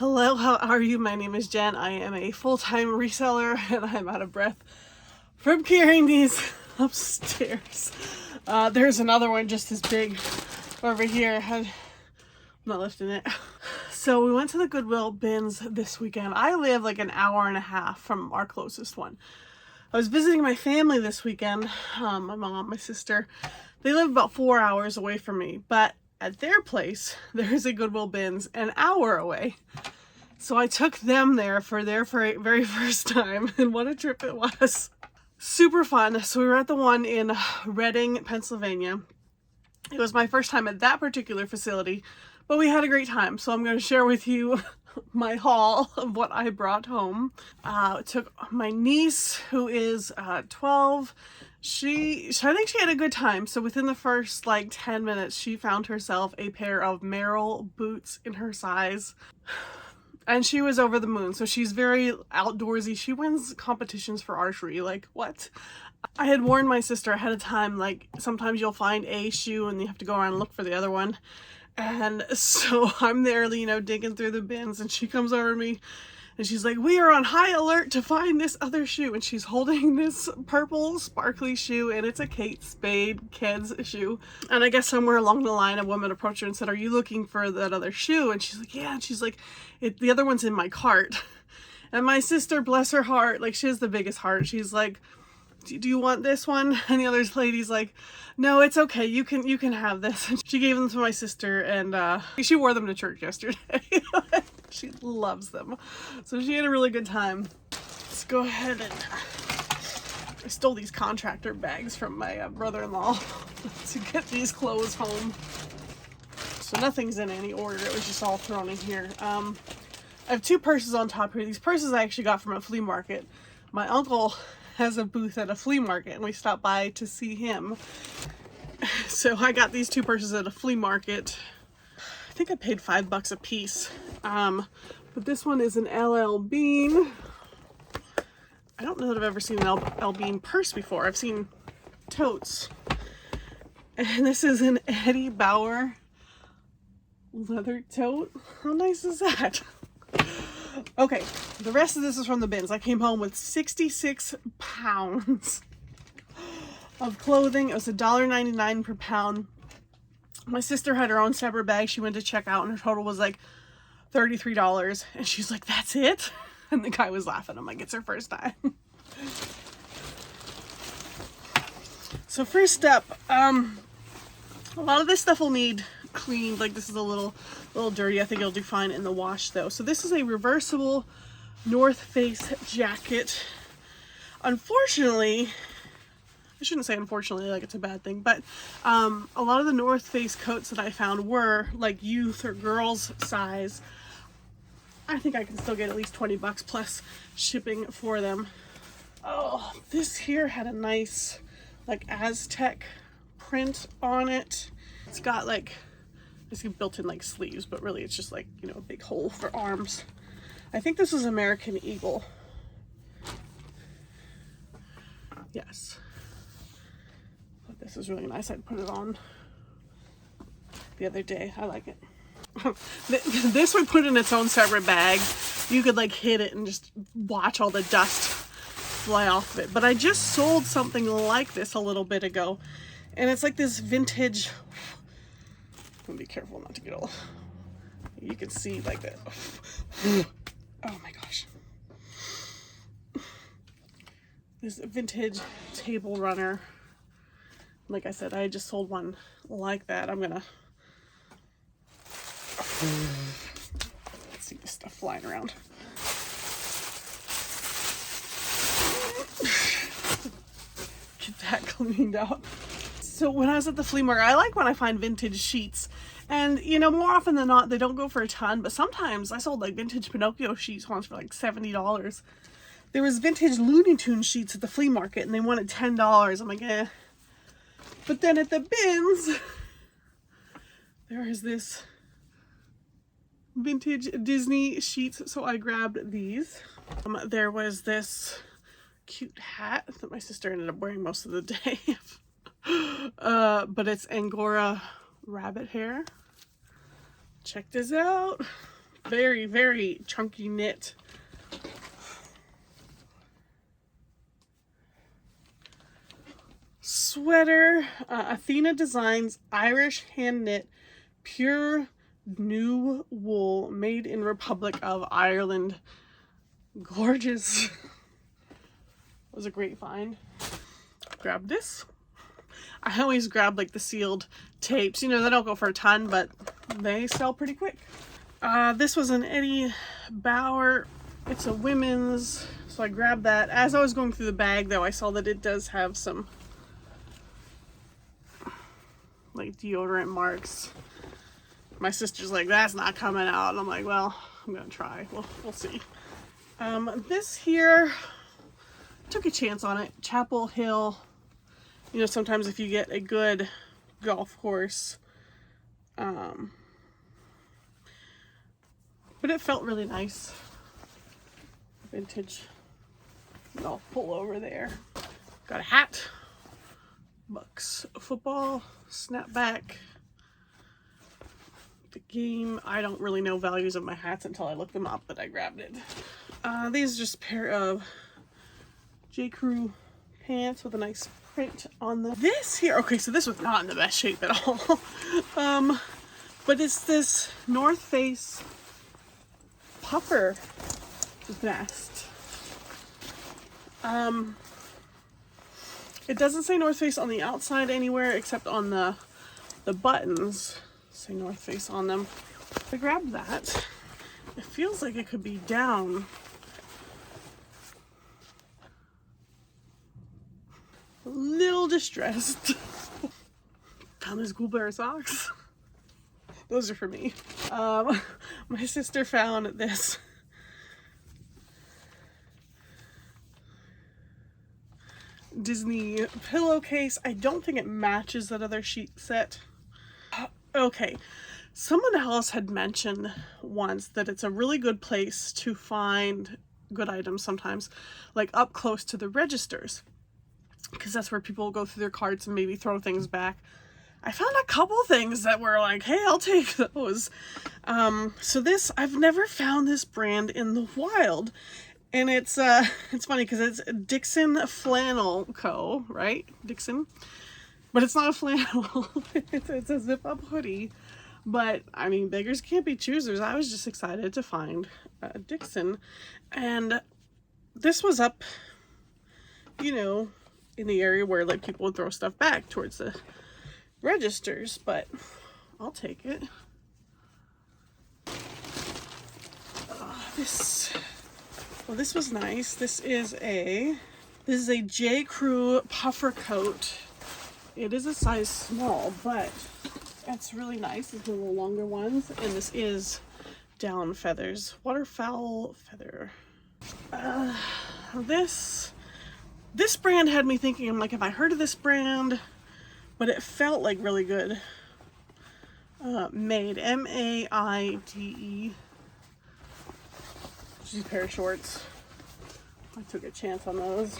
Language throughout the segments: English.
Hello, how are you? My name is Jen. I am a full-time reseller and I'm out of breath from carrying these upstairs. There's another one just as big over here. I'm not lifting it. So we went to the Goodwill bins this weekend. I live like an hour and a half from our closest one. I was visiting my family this weekend. My mom, my sister, they live about 4 hours away from me, but at their place, there's a Goodwill bins an hour away. So I took them there for their very first time, and what a trip it was. Super fun. So we were at the one in Reading, Pennsylvania. It was my first time at that particular facility, but we had a great time. So I'm going to share with you my haul of what I brought home. Took my niece, who is 12. I think she had a good time. So within the first like 10 minutes, she found herself a pair of Merrell boots in her size. And she was over the moon. So she's very outdoorsy. She wins competitions for archery. Like, what? I had warned my sister ahead of time, like, sometimes you'll find a shoe and you have to go around and look for the other one. And so I'm there, you know, digging through the bins, and she comes over to me and she's like, we are on high alert to find this other shoe. And she's holding this purple sparkly shoe, and it's a Kate Spade kids shoe. And I guess somewhere along the line, a woman approached her and said, are you looking for that other shoe? And she's like, yeah. And she's like, the other one's in my cart. And my sister, bless her heart, like, she has the biggest heart. She's like, do you want this one? And the other lady's like, no, it's okay, you can have this. And she gave them to my sister, and she wore them to church yesterday. She loves them, so she had a really good time. Let's go ahead and I stole these contractor bags from my brother-in-law to get these clothes home. So nothing's in any order, it was just all thrown in here. I have two purses on top here. These purses I actually got from a flea market. My uncle has a booth at a flea market, and we stopped by to see him. So I got these two purses at a flea market. I think I paid $5 a piece. But this one is an LL Bean. I don't know that I've ever seen an LL Bean purse before. I've seen totes. And this is an Eddie Bauer leather tote. How nice is that? Okay, the rest of this is from the bins. I came home with 66 pounds of clothing. It was $1.99 per pound. My sister had her own separate bag. She went to check out, and her total was like $33. And she's like, that's it? And the guy was laughing. I'm like, it's her first time. So first up, a lot of this stuff will need cleaned. Like, this is a little dirty. I think it'll do fine in the wash though. So this is a reversible North Face jacket. Unfortunately, I shouldn't say unfortunately like it's a bad thing, but a lot of the North Face coats that I found were like youth or girls size. I think I can still get at least $20 plus shipping for them. Oh, this here had a nice like Aztec print on it. It's got like, it's built-in like sleeves, but really it's just like, you know, a big hole for arms. I think this is American Eagle. Yes. But this is really nice. I put it on the other day. I like it. This would put in its own separate bag. You could like hit it and just watch all the dust fly off of it. But I just sold something like this a little bit ago, and it's like this vintage. I'm gonna be careful not to get all. You can see like that. Oh my gosh. This vintage table runner. Like I said, I just sold one like that. I'm gonna. Let's see this stuff flying around. Get that cleaned out. So when I was at the flea market, I like when I find vintage sheets. And, you know, more often than not, they don't go for a ton. But sometimes I sold like vintage Pinocchio sheets once for like $70. There was vintage Looney Tunes sheets at the flea market, and they wanted $10. I'm like, eh. But then at the bins, there is this vintage Disney sheets. So I grabbed these. There was this cute hat that my sister ended up wearing most of the day. But it's Angora rabbit hair. Check this out. Very, very chunky knit. Sweater, Athena Designs Irish hand knit pure new wool made in Republic of Ireland. Gorgeous. Was a great find. Grab this. I always grab like the sealed tapes. You know, they don't go for a ton, but they sell pretty quick. This was an Eddie Bauer. It's a women's, so I grabbed that. As I was going through the bag though, I saw that it does have some like deodorant marks. My sister's like, that's not coming out. And I'm like, well, I'm gonna try. We'll see. This here, took a chance on it. Chapel Hill. You know, sometimes if you get a good golf course, but it felt really nice. Vintage golf pullover there. Got a hat. Bucks football snapback. The game, I don't really know values of my hats until I look them up, but I grabbed it. These are just a pair of J. Crew pants with a nice print on them. This here, okay, so this was not in the best shape at all. But it's this North Face puffer vest. It doesn't say North Face on the outside anywhere except on the buttons. Say North Face on them. I grabbed that. It feels like it could be down. A little distressed. Found these cool pair of socks. Those are for me. My sister found this Disney pillowcase. I don't think it matches that other sheet set. Okay, someone else had mentioned once that it's a really good place to find good items sometimes, like up close to the registers, because that's where people go through their carts and maybe throw things back. I found a couple things that were like, hey, I'll take those. So this, I've never found this brand in the wild. And it's funny because it's Dixon Flannel Co., right? Dixon. But it's not a flannel. It's a zip-up hoodie. But, I mean, beggars can't be choosers. I was just excited to find Dixon. And this was up, you know, in the area where, like, people would throw stuff back towards the registers. But I'll take it. This was nice. This is a J. Crew puffer coat. It is a size small, but it's really nice. It's one of the longer ones, and this is down feathers. Waterfowl feather. This brand had me thinking, I'm like, have I heard of this brand? But it felt like really good. Made, M-A-I-D-E. Just a pair of shorts. I took a chance on those.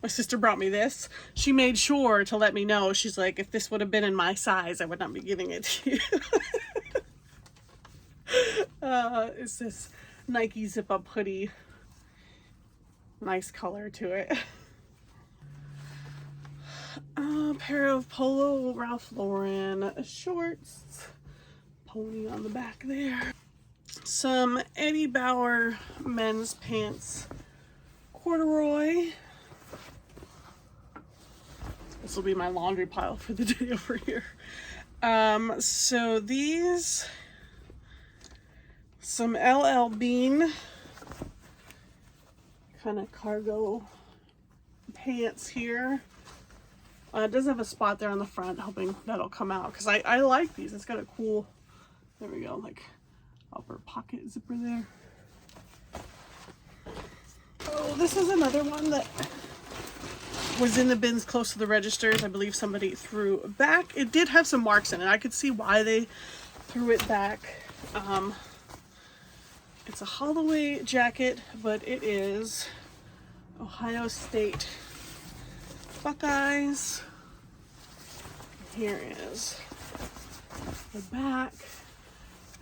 My sister brought me this. She made sure to let me know. She's like, if this would have been in my size, I would not be giving it to you. It's this Nike zip-up hoodie. Nice color to it. A pair of polo Ralph Lauren shorts. Pony on the back there. Some Eddie Bauer men's pants. Corduroy. This will be my laundry pile for the day over here. So these, some LL Bean kind of cargo pants here. It does have a spot there on the front, hoping that'll come out because I like these. It's got a cool, there we go, like upper pocket zipper there. Oh, this is another one that was in the bins close to the registers. I believe somebody threw back. It did have some marks in it. I could see why they threw it back. It's a Holloway jacket, but it is Ohio State Buckeyes. Here is the back.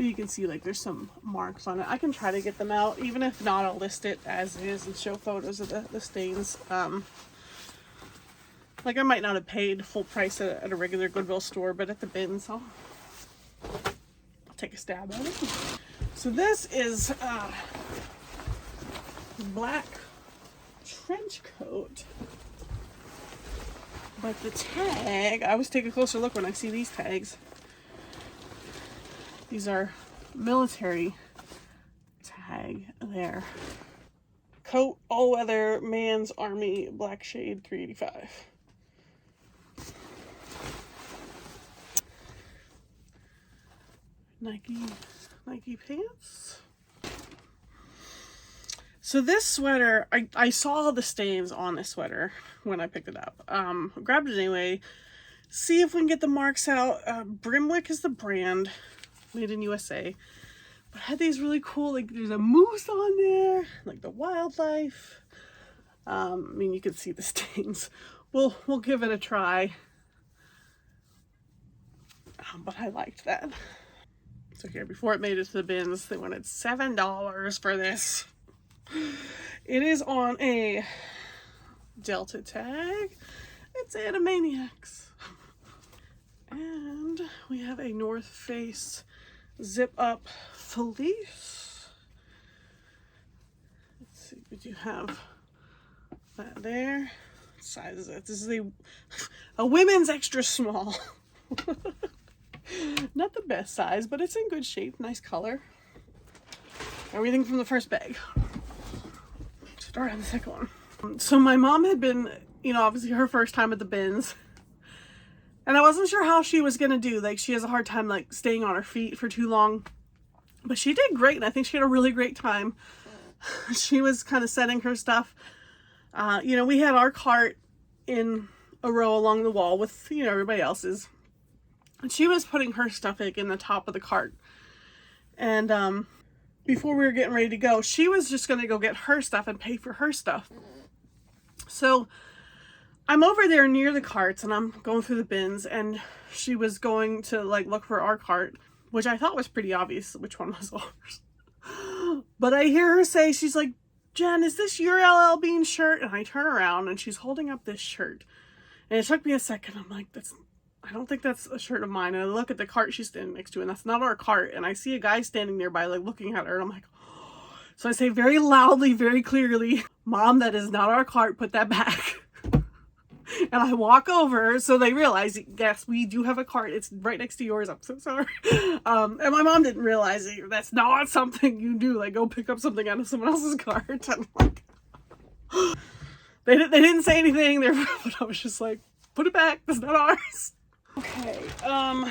But you can see like there's some marks on it. I can try to get them out. Even if not, I'll list it as is and show photos of the stains. Like I might not have paid full price at a regular Goodwill store, but at the bins, I'll take a stab at it. So this is black trench coat. But the tag, I always take a closer look when I see these tags. These are military tag there. Coat, all weather, man's army, black shade, $3.85. Nike pants. So this sweater, I saw the stains on this sweater when I picked it up. Grabbed it anyway. See if we can get the marks out. Brimwick is the brand, made in USA. But I had these really cool, like there's a moose on there, like the wildlife. I mean, you can see the stains. We'll give it a try. But I liked that. So here, before it made it to the bins, they wanted $7 for this. It is on a Delta tag. It's Animaniacs. And we have a North Face zip up fleece. Let's see, we do have that there. What size is it? This is a women's extra small. Not the best size, but it's in good shape. Nice color. Everything from the first bag. Start on the second one. So my mom had been, you know, obviously her first time at the bins. And I wasn't sure how she was going to do. Like, she has a hard time, like, staying on her feet for too long. But she did great, and I think she had a really great time. She was kind of setting her stuff. You know, we had our cart in a row along the wall with, you know, everybody else's. And she was putting her stuff like in the top of the cart. And before we were getting ready to go, she was just going to go get her stuff and pay for her stuff. So I'm over there near the carts and I'm going through the bins, and she was going to like look for our cart, which I thought was pretty obvious which one was ours. But I hear her say, she's like, "Jen, is this your LL Bean shirt?" And I turn around and she's holding up this shirt. And it took me a second. I'm like, I don't think that's a shirt of mine. And I look at the cart she's standing next to, and that's not our cart. And I see a guy standing nearby, like looking at her, and I'm like, oh. So I say very loudly, very clearly, "Mom, that is not our cart. Put that back." And I walk over, so they realize, yes, we do have a cart. It's right next to yours. I'm so sorry. And my mom didn't realize it. That's not something you do. Like, go pick up something out of someone else's cart. I'm like, they didn't say anything. But I was just like, put it back. That's not ours. Okay. All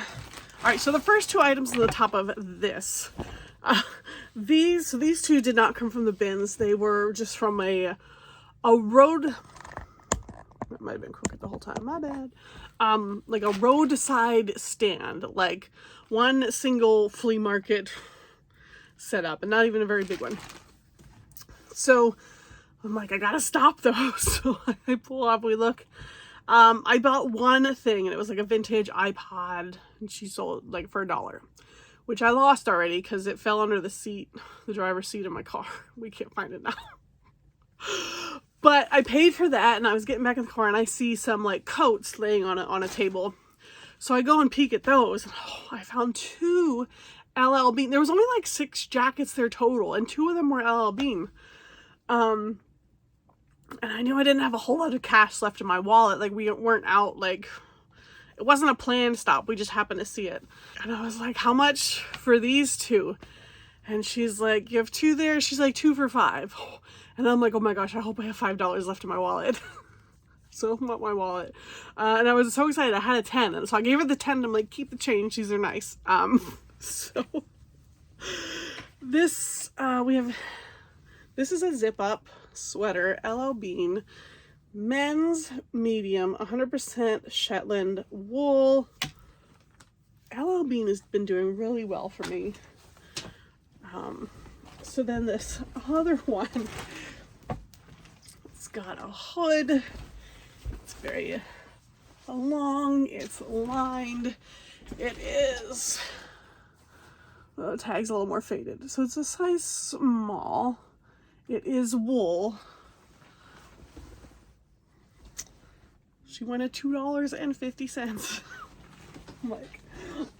right. So the first two items at the top of this, these two did not come from the bins. They were just from a road. That might have been crooked the whole time. My bad. Like a roadside stand, like one single flea market setup, and not even a very big one. So I'm like, I gotta stop those. So I pull off. We look. I bought one thing, and it was like a vintage iPod, and she sold like for $1, which I lost already because it fell under the seat, the driver's seat of my car. We can't find it now. But I paid for that, and I was getting back in the car, and I see some like coats laying on a table. So I go and peek at those, and I found 2 LL Bean. There was only like 6 jackets there total, and 2 of them were LL Bean. And I knew I didn't have a whole lot of cash left in my wallet. Like, we weren't out, like, it wasn't a planned stop. We just happened to see it. And I was like, how much for these 2? And she's like, you have 2 there? She's like, 2 for $5. And I'm like, oh my gosh, I hope I have $5 left in my wallet. So open up my wallet. And I was so excited. I had a 10. And so I gave her the 10. And I'm like, keep the change. These are nice. So this, this is a zip up sweater, LL Bean, men's medium, 100% Shetland wool. LL Bean has been doing really well for me. So then this other one, it's got a hood. It's very long. It's lined. It is, The tag's a little more faded. So it's a size small. It is wool. She went at $2.50. I'm like,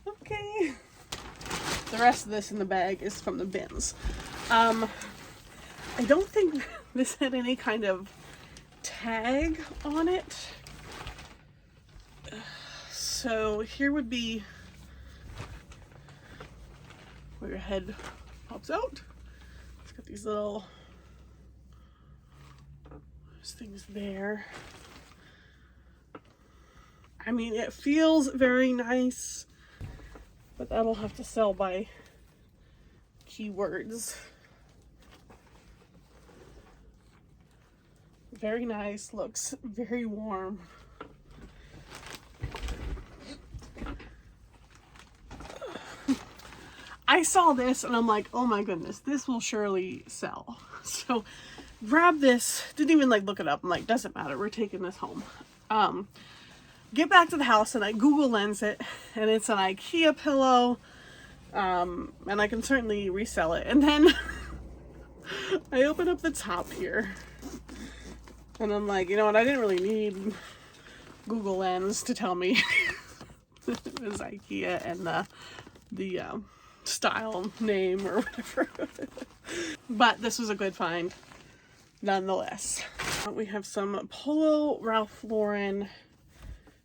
okay. The rest of this in the bag is from the bins. I don't think this had any kind of tag on it. So here would be where your head pops out. It's got these little things there. I mean, it feels very nice, but that'll have to sell by keywords. Very nice, looks very warm. I saw this and I'm like, oh my goodness, this will surely sell. So grab this, didn't even like look it up. I'm like, doesn't matter, we're taking this home. Get back to the house and I Google Lens it, and it's an IKEA pillow, and I can certainly resell it. And then I open up the top here and I'm like, you know what, I didn't really need Google Lens to tell me it was IKEA and the style name or whatever. But this was a good find nonetheless. We have some Polo Ralph Lauren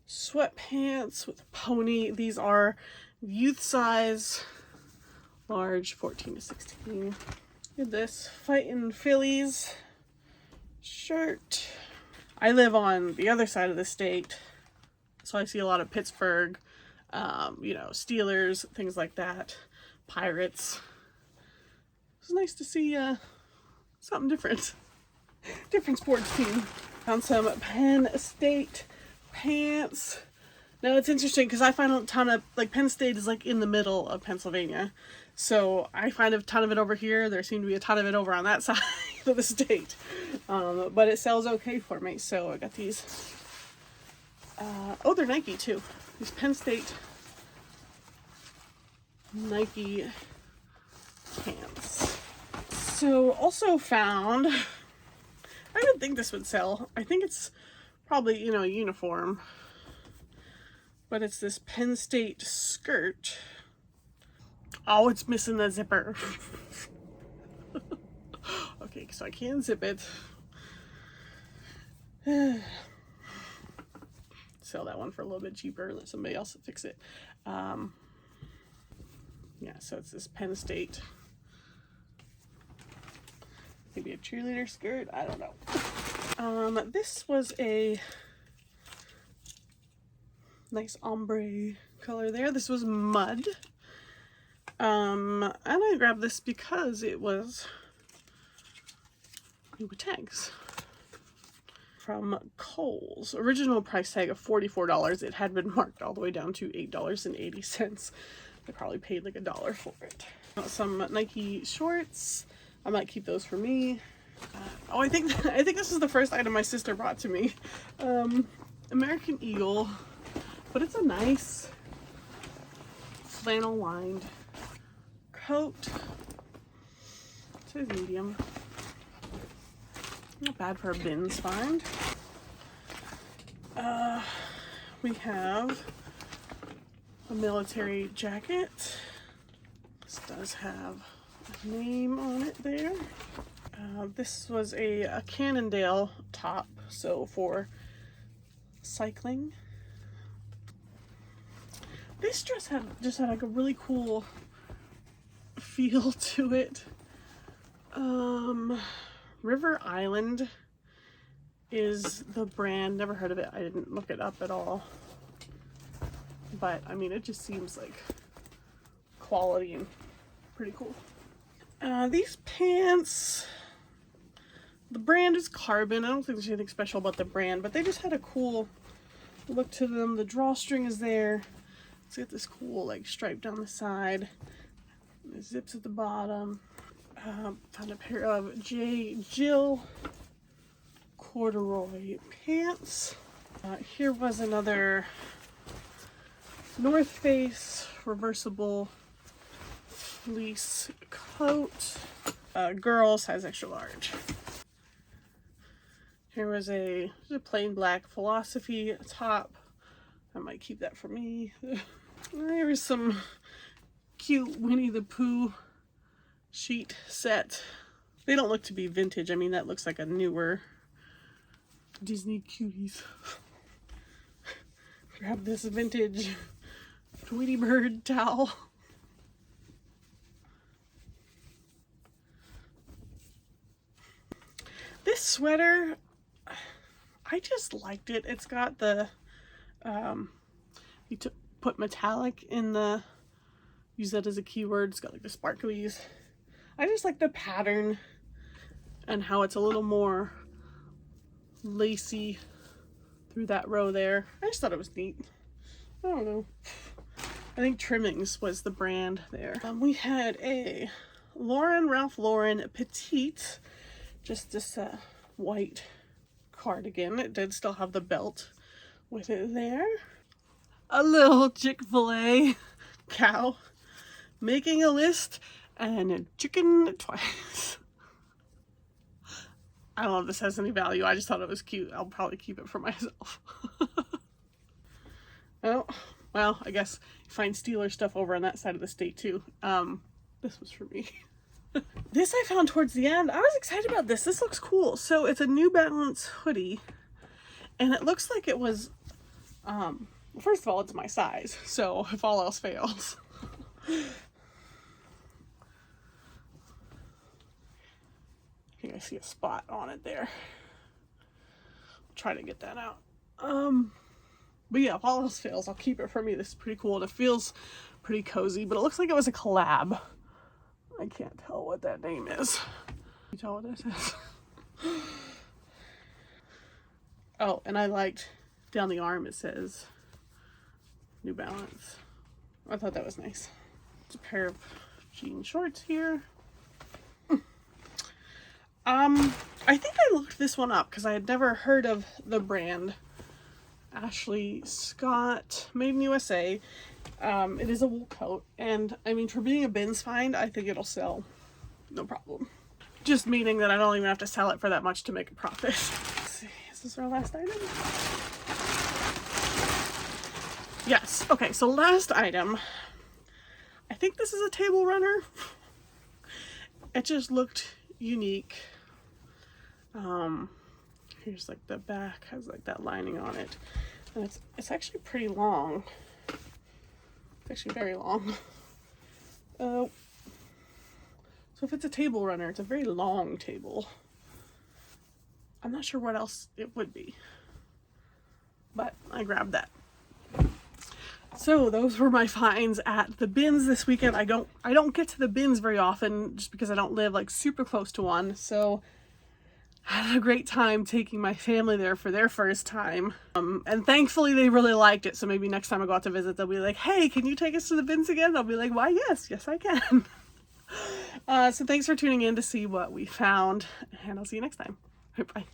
sweatpants with a pony. These are youth size, large, 14 to 16. Look at this Fightin' Phillies shirt. I live on the other side of the state, so I see a lot of Pittsburgh, you know, Steelers, things like that, Pirates. It's nice to see something different. Different sports team. Found some Penn State pants. Now it's interesting because I find a ton of, like, Penn State is like in the middle of Pennsylvania, so I find a ton of it over here. There seem to be a ton of it over on that side of the state, but it sells okay for me. So I got these. Oh, they're Nike too. These Penn State Nike pants. So also found, I didn't think this would sell. I think it's probably, you know, a uniform, but it's this Penn State skirt. Oh, it's missing the zipper. Okay, so I can't zip it. Sell that one for a little bit cheaper, let somebody else fix it. Yeah, so it's this Penn State, maybe a cheerleader skirt, I don't know. This was a nice ombre color there. This was mud. And I grabbed this because it was new with tags from Kohl's. Original price tag of $44. It had been marked all the way down to $8.80. I probably paid like $1 for it. Some Nike shorts. I might keep those for me. Oh, I think this is the first item my sister brought to me. American Eagle, but it's a nice flannel lined coat. Size medium. Not bad for a bins find. We have a military jacket. This does have a name on it there. This was a Cannondale top, so for cycling. This dress just had like a really cool feel to it. River Island is the brand. Never heard of it. I didn't look it up at all. But I mean, it just seems like quality and pretty cool. These pants, the brand is Carbon. I don't think there's anything special about the brand, but they just had a cool look to them. The drawstring is there. It's got this cool like stripe down the side. The zips at the bottom. Found a pair of Jill corduroy pants. Here was another North Face reversible fleece coat. Girl, size extra large. Here was a plain black philosophy top. I might keep that for me. There was some cute Winnie the Pooh sheet set. They don't look to be vintage. I mean, that looks like a newer Disney Cuties. Grab this vintage Tweety Bird towel. This sweater, I just liked it. It's got the, you put metallic in the, use that as a keyword. It's got like the sparklies. I just like the pattern and how it's a little more lacy through that row there. I just thought it was neat. I don't know. I think Trimmings was the brand there. We had a Ralph Lauren Petite, just this white cardigan. It did still have the belt with it there. A little Chick-fil-A cow making a list and a chicken twice. I don't know if this has any value. I just thought it was cute. I'll probably keep it for myself. Oh, well, I guess you find Steeler stuff over on that side of the state too. This was for me. This I found towards the end. I was excited about this. This looks cool. So it's a New Balance hoodie, and it looks like it was, first of all, it's my size. So if all else fails. I think I see a spot on it there. I'll try to get that out. But yeah, if all else fails, I'll keep it for me. This is pretty cool, and it feels pretty cozy, but it looks like it was a collab. I can't tell what that name is. Can you tell what this is? Oh, and I liked down the arm it says New Balance. I thought that was nice. It's a pair of jean shorts here. I think I looked this one up because I had never heard of the brand. Ashley Scott, made in USA. It is a wool coat, and I mean, for being a bins find, I think it'll sell no problem. Just meaning that I don't even have to sell it for that much to make a profit. Let's see, is this our last item? Yes. Okay, so last item. I think this is a table runner. It just looked unique. Here's like the back has like that lining on it, and it's actually pretty long. It's actually very long. So if it's a table runner, it's a very long table. I'm not sure what else it would be, but I grabbed that. So those were my finds at the bins this weekend. I don't get to the bins very often just because I don't live like super close to one. So I had a great time taking my family there for their first time. And thankfully they really liked it. So maybe next time I go out to visit, they'll be like, hey, can you take us to the bins again? I'll be like, why, yes, I can. So thanks for tuning in to see what we found, and I'll see you next time. Bye.